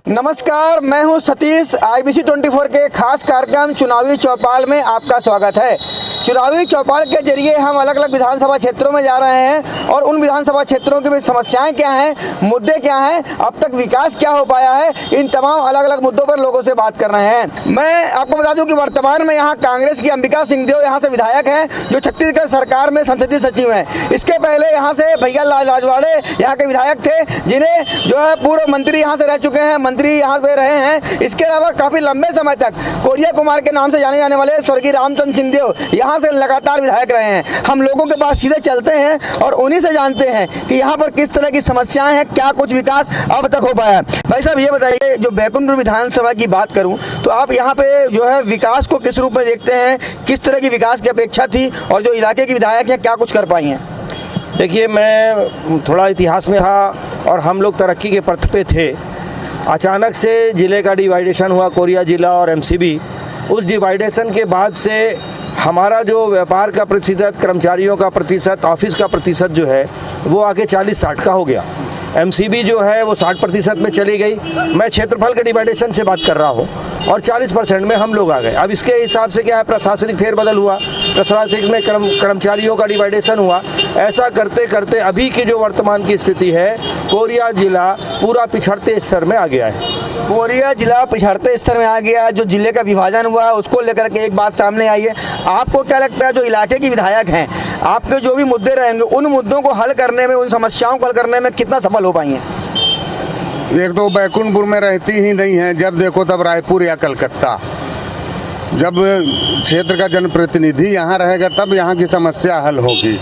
नमस्कार, मैं हूं सतीश। IBC 24 के खास कार्यक्रम चुनावी चौपाल में आपका स्वागत है। चुनावी चौपाल के जरिए हम अलग अलग विधानसभा क्षेत्रों में जा रहे हैं और उन विधानसभा क्षेत्रों की समस्याएं क्या हैं, मुद्दे क्या हैं, अब तक विकास क्या हो पाया है, इन तमाम अलग अलग मुद्दों पर लोगों से बात कर रहे हैं। मैं आपको बता दूं कि वर्तमान में यहाँ कांग्रेस की अंबिका सिंहदेव यहाँ से विधायक हैं, जो छत्तीसगढ़ सरकार में संसदीय सचिव हैं। इसके पहले यहाँ से भैया लाल राजवाड़े यहाँ के विधायक थे, जिन्हें जो है पूर्व मंत्री यहाँ से रह चुके हैं, मंत्री यहाँ पे रहे हैं। इसके अलावा काफी लंबे समय तक कोरिया कुमार के नाम से जाने जाने वाले स्वर्गीय रामचंद्र सिंहदेव यहाँ से लगातार विधायक रहे हैं। हम लोगों के पास सीधे चलते हैं और उन्हीं से जानते हैं कि यहाँ पर किस तरह की समस्याएं हैं, क्या कुछ विकास अब तक हो पाया। भाई साहब, ये बताइए, जो बैकुंठपुर विधानसभा की बात करूँ तो आप यहाँ पे जो है विकास को किस रूप में देखते हैं, किस तरह की विकास की अपेक्षा थी और जो इलाके के विधायक हैं क्या कुछ कर पाई हैं? देखिए, मैं थोड़ा इतिहास में रहा और हम लोग तरक्की के पथ पे थे। अचानक से ज़िले का डिवाइडेशन हुआ, कोरिया ज़िला और MCB। उस डिवाइडेशन के बाद से हमारा जो व्यापार का प्रतिशत, कर्मचारियों का प्रतिशत, ऑफिस का प्रतिशत जो है वो आके 40-60 का हो गया। MCB जो है वो 60% में चली गई। मैं क्षेत्रफल के डिवाइडेशन से बात कर रहा हूँ और 40% में हम लोग आ गए। अब इसके हिसाब से क्या है, प्रशासनिक फेरबदल हुआ, प्रशासनिक में कर्मचारियों का डिवाइडेशन हुआ। ऐसा करते करते अभी की जो वर्तमान की स्थिति है, कोरिया जिला पूरा पिछड़ते स्तर में आ गया है। कोरिया जिला पिछड़ते स्तर में आ गया है। जो जिले का विभाजन हुआ है उसको लेकर के एक बात सामने आई है। आपको क्या लगता है, जो इलाके के विधायक हैं, आपके जो भी मुद्दे रहेंगे उन मुद्दों को हल करने में, उन समस्याओं को हल करने में कितना सफल हो पाई हैं? एक तो बैकुंठपुर में रहती ही नहीं है, जब देखो तब रायपुर या कलकत्ता। जब क्षेत्र का जनप्रतिनिधि यहाँ रहेगा तब यहाँ की समस्या हल होगी।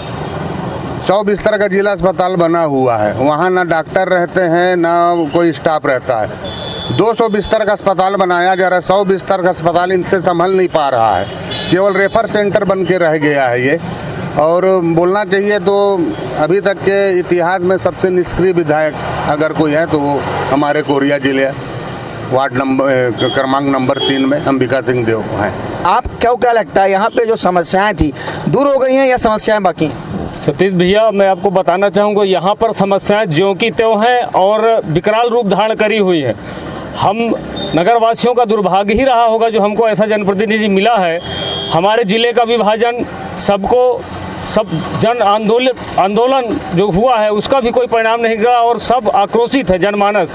100 बिस्तर का जिला अस्पताल बना हुआ है, वहाँ ना डॉक्टर रहते हैं ना कोई स्टाफ रहता है। 200 बिस्तर का अस्पताल बनाया जा रहा है, 100 बिस्तर का अस्पताल इनसे संभल नहीं पा रहा है, केवल रेफर सेंटर बन के रह गया है ये। और बोलना चाहिए तो अभी तक के इतिहास में सबसे निष्क्रिय विधायक अगर कोई है तो वो हमारे कोरिया जिले वार्ड नंबर क्रमांक नंबर 3 में अंबिका सिंहदेव हैं। आप क्या लगता है, यहाँ पे जो समस्याएं थी दूर हो गई हैं या समस्याएं बाकी? सतीश भैया, मैं आपको बताना चाहूँगा, यहाँ पर समस्याएं ज्यों की त्यों हैं और विकराल रूप धारण करी हुई है। हम नगरवासियों का दुर्भाग्य ही रहा होगा जो हमको ऐसा जनप्रतिनिधि मिला है। हमारे ज़िले का विभाजन सब जन आंदोलन जो हुआ है उसका भी कोई परिणाम नहीं हुआ और सब आक्रोशित है जनमानस,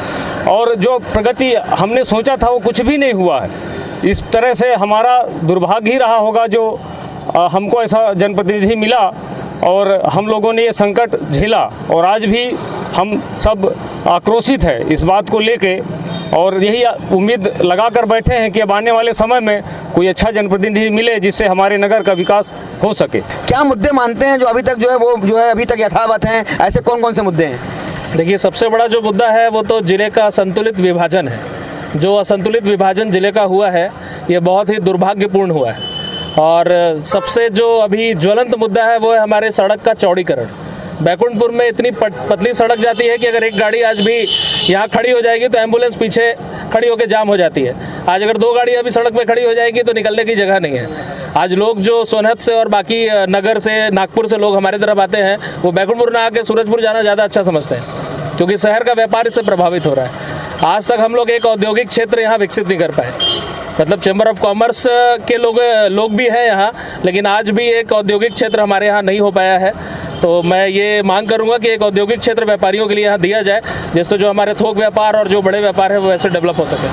और जो प्रगति हमने सोचा था वो कुछ भी नहीं हुआ है। इस तरह से हमारा दुर्भाग्य ही रहा होगा जो हमको ऐसा जनप्रतिनिधि मिला और हम लोगों ने ये संकट झेला, और आज भी हम सब आक्रोशित है इस बात को लेके, और यही उम्मीद लगा कर बैठे हैं कि अब आने वाले समय में कोई अच्छा जनप्रतिनिधि मिले जिससे हमारे नगर का विकास हो सके। क्या मुद्दे मानते हैं जो अभी तक जो है वो जो है अभी तक यथावत हैं? ऐसे कौन कौन से मुद्दे हैं? देखिए, सबसे बड़ा जो मुद्दा है वो तो जिले का संतुलित विभाजन है। जो असंतुलित विभाजन जिले का हुआ है ये बहुत ही दुर्भाग्यपूर्ण हुआ है। और सबसे जो अभी ज्वलंत मुद्दा है वो है हमारे सड़क का चौड़ीकरण। बैकुंठपुर में इतनी पतली सड़क जाती है कि अगर एक गाड़ी आज भी यहाँ खड़ी हो जाएगी तो एम्बुलेंस पीछे खड़ी होकर जाम हो जाती है। आज अगर 2 गाड़ियाँ भी सड़क पे खड़ी हो जाएगी तो निकलने की जगह नहीं है। आज लोग जो सोनहत से और बाकी नगर से, नागपुर से लोग हमारी तरफ आते हैं, वो बैकुंठपुर ना आके सूरजपुर जाना ज़्यादा अच्छा समझते हैं, क्योंकि शहर का व्यापार इससे प्रभावित हो रहा है। आज तक हम लोग एक औद्योगिक क्षेत्र यहाँ विकसित नहीं कर पाए। मतलब चैम्बर ऑफ कॉमर्स के लोग भी हैं यहाँ, लेकिन आज भी एक औद्योगिक क्षेत्र हमारे यहाँ नहीं हो पाया है। तो मैं ये मांग करूँगा कि एक औद्योगिक क्षेत्र व्यापारियों के लिए यहाँ दिया जाए, जिससे जो हमारे थोक व्यापार और जो बड़े व्यापार है वो वैसे डेवलप हो सके।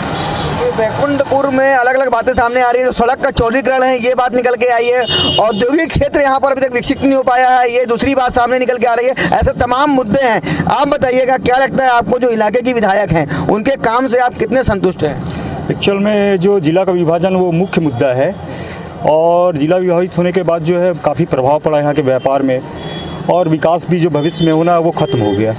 बैकुंठपुर में अलग अलग बातें सामने आ रही है। तो सड़क का चौड़ीकरण है, ये बात निकल के आई है। औद्योगिक क्षेत्र यहाँ पर अभी तक विकसित नहीं हो पाया है, ये दूसरी बात सामने निकल के आ रही है। ऐसे तमाम मुद्दे हैं। आप बताइएगा, क्या लगता है आपको, जो इलाके के विधायक हैं उनके काम से आप कितने संतुष्ट हैं? एक्चुअल में जो जिला का विभाजन वो मुख्य मुद्दा है, और जिला विभाजित होने के बाद जो है काफ़ी प्रभाव पड़ा यहाँ के व्यापार में, और विकास भी जो भविष्य में होना वो ख़त्म हो गया।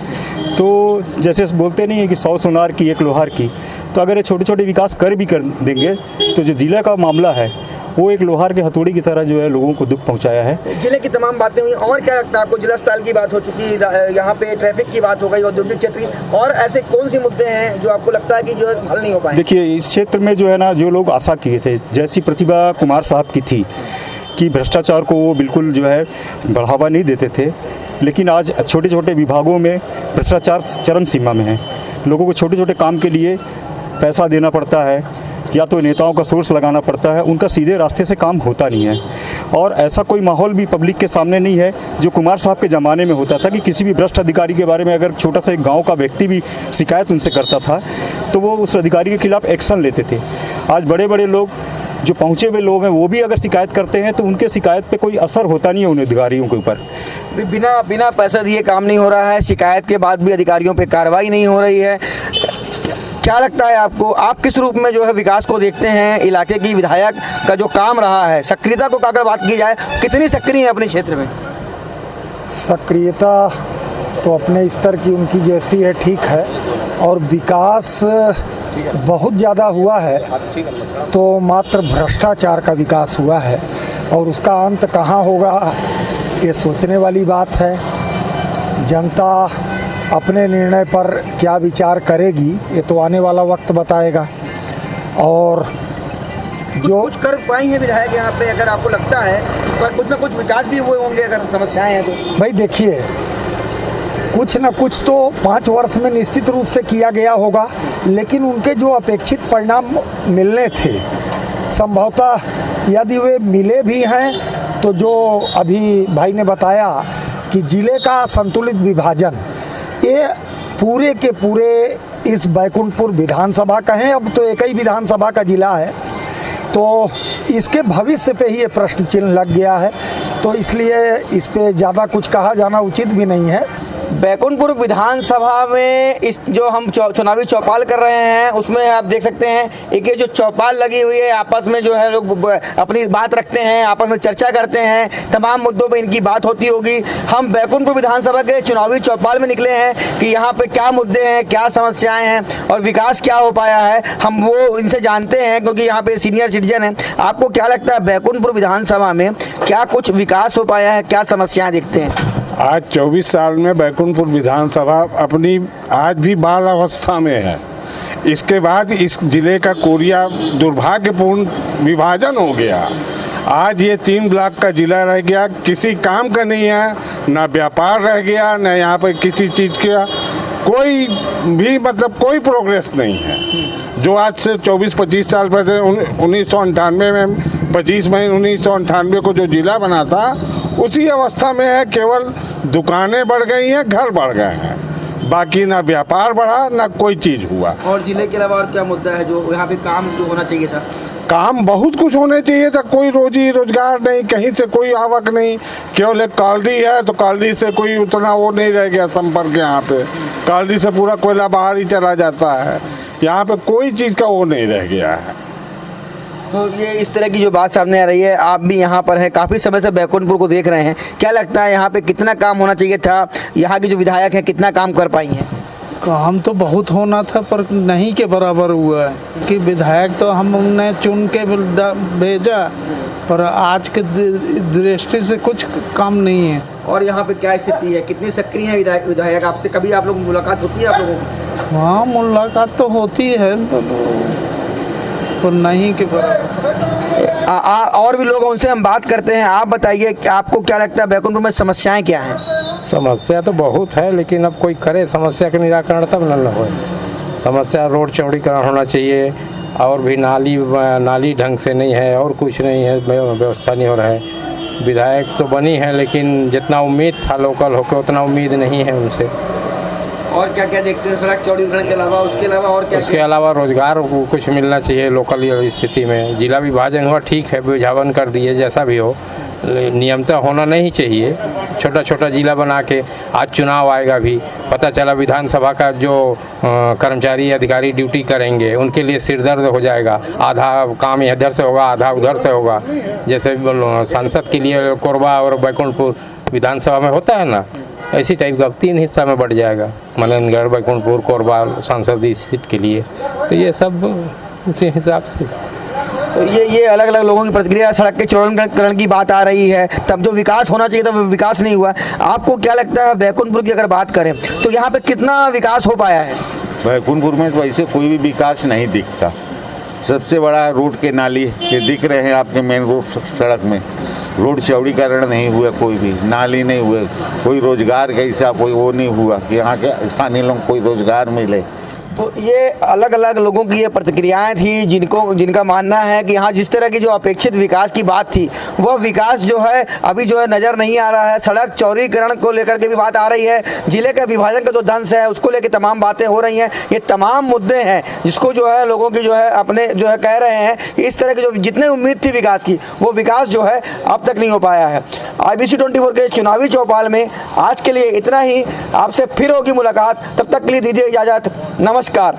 तो जैसे बोलते नहीं है कि 100 सोनार की 1 लोहार की, तो अगर ये छोटे छोटे विकास कर देंगे तो जो जिला का मामला है वो एक लोहार के हथौड़ी की तरह जो है लोगों को दुख पहुंचाया है। जिले की तमाम बातें हुई, और क्या लगता है आपको? जिला अस्पताल की बात हो चुकी, यहाँ पे ट्रैफिक की बात हो गई, औद्योगिक क्षेत्र की, और ऐसे कौन सी मुद्दे हैं जो आपको लगता है कि जो हल नहीं हो पाए? देखिए, इस क्षेत्र में जो है ना, जो लोग आशा किए थे, जैसी प्रतिभा कुमार साहब की थी कि भ्रष्टाचार को वो बिल्कुल जो है बढ़ावा नहीं देते थे, लेकिन आज छोटे छोटे विभागों में भ्रष्टाचार चरम सीमा में है। लोगों को छोटे छोटे काम के लिए पैसा देना पड़ता है या तो नेताओं का सोर्स लगाना पड़ता है, उनका सीधे रास्ते से काम होता नहीं है। और ऐसा कोई माहौल भी पब्लिक के सामने नहीं है जो कुमार साहब के ज़माने में होता था कि किसी भी भ्रष्ट अधिकारी के बारे में अगर छोटा सा एक गांव का व्यक्ति भी शिकायत उनसे करता था तो वो उस अधिकारी के खिलाफ एक्शन लेते थे। आज बड़े बड़े लोग जो पहुँचे हुए लोग हैं वो भी अगर शिकायत करते हैं तो उनके शिकायत पे कोई असर होता नहीं है उन अधिकारियों के ऊपर। बिना पैसा दिए काम नहीं हो रहा है, शिकायत के बाद भी अधिकारियों पे कार्रवाई नहीं हो रही है। क्या लगता है आपको, आप किस रूप में जो है विकास को देखते हैं? इलाके की विधायक का जो काम रहा है, सक्रियता को अगर बात की जाए, कितनी सक्रिय है अपने क्षेत्र में? सक्रियता तो अपने स्तर की उनकी जैसी है, ठीक है, और विकास बहुत ज़्यादा हुआ है तो मात्र भ्रष्टाचार का विकास हुआ है और उसका अंत कहाँ होगा ये सोचने वाली बात है। जनता अपने निर्णय पर क्या विचार करेगी ये तो आने वाला वक्त बताएगा। और जो कुछ कर पाएंगे विधायक यहाँ पे, अगर आपको लगता है पर कुछ ना कुछ विकास भी हुए होंगे अगर समस्याएं हैं तो? भाई देखिए, कुछ न कुछ तो 5 वर्ष में निश्चित रूप से किया गया होगा, लेकिन उनके जो अपेक्षित परिणाम मिलने थे संभवतः यदि वे मिले भी हैं तो जो अभी भाई ने बताया कि जिले का संतुलित विभाजन, ये पूरे के पूरे इस बैकुंठपुर विधानसभा का है। अब तो एक ही विधानसभा का जिला है तो इसके भविष्य पे ही ये प्रश्न चिन्ह लग गया है, तो इसलिए इस पे ज़्यादा कुछ कहा जाना उचित भी नहीं है। बैकुंठपुर विधानसभा में इस जो हम चुनावी चौपाल कर रहे हैं उसमें आप देख सकते हैं एक ये जो चौपाल लगी हुई है, आपस में जो है लोग अपनी बात रखते हैं, आपस में चर्चा करते हैं, तमाम मुद्दों पे इनकी बात होती होगी। हम बैकुंठपुर विधानसभा के चुनावी चौपाल में निकले हैं कि यहाँ पे क्या मुद्दे हैं, क्या समस्याएं हैं और विकास क्या हो पाया है, हम वो इनसे जानते हैं क्योंकि यहाँ पे सीनियर सिटीजन हैं। आपको क्या लगता है बैकुंठपुर विधानसभा में क्या कुछ विकास हो पाया है, क्या समस्याएं दिखते हैं? आज 24 साल में बैकुंठपुर विधानसभा अपनी आज भी बाल अवस्था में है। इसके बाद इस जिले का कोरिया दुर्भाग्यपूर्ण विभाजन हो गया। आज ये 3 ब्लॉक का जिला रह गया, किसी काम का नहीं है, ना व्यापार रह गया, ना यहाँ पर किसी चीज़ का कोई भी मतलब कोई प्रोग्रेस नहीं है। जो आज से 24-25 साल पहले 1998 में 25 मई 1998 को जो जिला बना था उसी अवस्था में है। केवल दुकानें बढ़ गई हैं, घर बढ़ गए हैं, बाकी ना व्यापार बढ़ा ना कोई चीज़ हुआ। और जिले के अलावा और क्या मुद्दा है जो यहाँ पे काम जो होना चाहिए था? काम बहुत कुछ होने चाहिए था, कोई रोजी रोजगार नहीं, कहीं से कोई आवक नहीं। केवल एक कॉलोनी है तो कॉलोनी से कोई उतना वो नहीं रह गया संपर्क। यहाँ पे कॉलोनी से पूरा कोयला बाहर ही चला जाता है, यहाँ पे कोई चीज़ का वो नहीं रह गया है। तो ये इस तरह की जो बात सामने आ रही है, आप भी यहाँ पर हैं, काफ़ी समय से बैकुंठपुर को देख रहे हैं, क्या लगता है यहाँ पे कितना काम होना चाहिए था? यहाँ के जो विधायक हैं कितना काम कर पाई हैं? काम तो बहुत होना था पर नहीं के बराबर हुआ है कि विधायक तो हमने चुन के भेजा पर आज के दृष्टि से कुछ काम नहीं है। और यहाँ पे क्या स्थिति है, कितनी सक्रिय है विधायक? आपसे कभी आप लोग मुलाकात होती है आप लोगों की? हाँ, मुलाकात तो होती है पर नहीं के बराबर। और भी लोग उनसे हम बात करते हैं। आप बताइए कि आपको क्या लगता है बैकुंठपुर में समस्याएं क्या हैं? समस्या तो बहुत है लेकिन अब कोई करे समस्या का निराकरण तब न हो। समस्या रोड चौड़ीकरण होना चाहिए और भी नाली ढंग से नहीं है और कुछ नहीं है, व्यवस्था नहीं हो रहा है। विधायक तो बनी है लेकिन जितना उम्मीद था लोकल होकर उतना उम्मीद नहीं है उनसे। और क्या क्या देखते हैं सड़क चौड़ीकरण के अलावा? उसके अलावा और क्या? उसके अलावा रोजगार कुछ मिलना चाहिए लोकल स्थिति में। जिला विभाजन हुआ ठीक है, विभाजन कर दिए, जैसा भी हो नियमता होना नहीं चाहिए। छोटा छोटा जिला बना के आज चुनाव आएगा भी, पता चला विधानसभा का जो कर्मचारी अधिकारी ड्यूटी करेंगे उनके लिए सिरदर्द हो जाएगा। आधा काम इधर से होगा, आधा उधर से होगा। जैसे सांसद के लिए कोरबा और बैकुंठपुर विधानसभा में होता है ना, ऐसी टाइप का 3 हिस्सा में बढ़ जाएगा, मलनगढ़, बैकुंठपुर, कोरबा सांसदीय सीट के लिए। तो ये सब इसी हिसाब से। तो ये अलग अलग लोगों की प्रतिक्रिया। सड़क के चौड़ीकरण की बात आ रही है, तब जो विकास होना चाहिए था वो विकास नहीं हुआ। आपको क्या लगता है बैकुंठपुर की अगर बात करें तो यहाँ पे कितना विकास हो पाया है? बैकुंठपुर में तो ऐसे कोई भी विकास नहीं दिखता। सबसे बड़ा रोड के नाली ये दिख रहे हैं आपके मेन रोड सड़क में। रोड चौड़ीकरण नहीं हुआ, कोई भी नाली नहीं हुए, कोई रोजगार कैसा कोई वो नहीं हुआ कि यहाँ के स्थानीय लोग कोई रोजगार मिले। तो ये अलग अलग लोगों की ये प्रतिक्रियाएं थी जिनका मानना है कि हाँ, जिस तरह की जो अपेक्षित विकास की बात थी वह विकास जो है अभी जो है नज़र नहीं आ रहा है। सड़क चौड़ीकरण को लेकर के भी बात आ रही है, जिले का विभाजन का जो दंश है उसको लेकर तमाम बातें हो रही हैं। ये तमाम मुद्दे हैं जिसको जो है लोगों की जो है अपने जो है कह रहे हैं कि इस तरह की जो जितने उम्मीद थी विकास की वो विकास जो है अब तक नहीं हो पाया है। IBC 24 के चुनावी चौपाल में आज के लिए इतना ही। आपसे फिर होगी मुलाकात, तब तक के लिए दीजिए इजाज़त। नमस्कार।